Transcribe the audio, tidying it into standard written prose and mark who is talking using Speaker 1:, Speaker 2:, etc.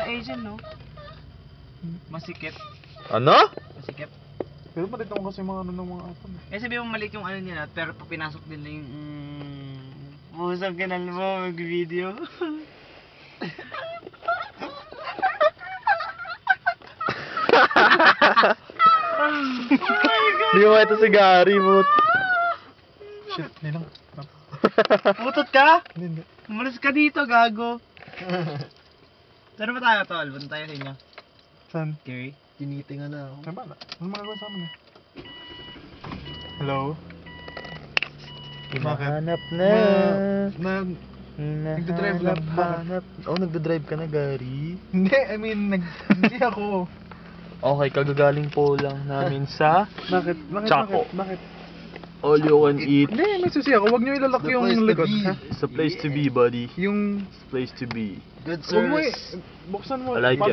Speaker 1: Asian, no? Masikip.
Speaker 2: Ano?
Speaker 1: Masikip.
Speaker 3: Pero maliit naman kasi mga ano ng mga ato.
Speaker 1: Eh sabi mo maliit yung ano nila, pero pag pinasok din na yung pusang kinal mo, mag-video.
Speaker 2: Di mo ito si Gary, but...
Speaker 3: Shit, nilang.
Speaker 1: Putot ka?
Speaker 3: Hindi.
Speaker 1: Umalis ka dito, gago. Saan ba tayo, tol? Punta tayo sa inyo.
Speaker 3: Saan?
Speaker 1: Gary?
Speaker 2: Tinitingan na ako.
Speaker 3: Saan ba na? Ano magagawa sa amin eh? Hello?
Speaker 2: Hinahanap na.
Speaker 3: Nagdadrive lang.
Speaker 2: Hinahanap. Oh, nagdadrive ka na, Gary?
Speaker 3: Hindi, I mean, hindi ako.
Speaker 2: Okay, kagagaling po lang namin sa
Speaker 3: Bakit?
Speaker 2: Chaco.
Speaker 3: Bakit?
Speaker 2: All you can eat.
Speaker 3: Hindi, may susi ako. Huwag niyo ilalak yung likod. Ha?
Speaker 2: It's a place to be, buddy.
Speaker 3: Yung...
Speaker 2: It's a place to be.
Speaker 1: Good
Speaker 3: Huwag mo buksan mo.
Speaker 2: I like it.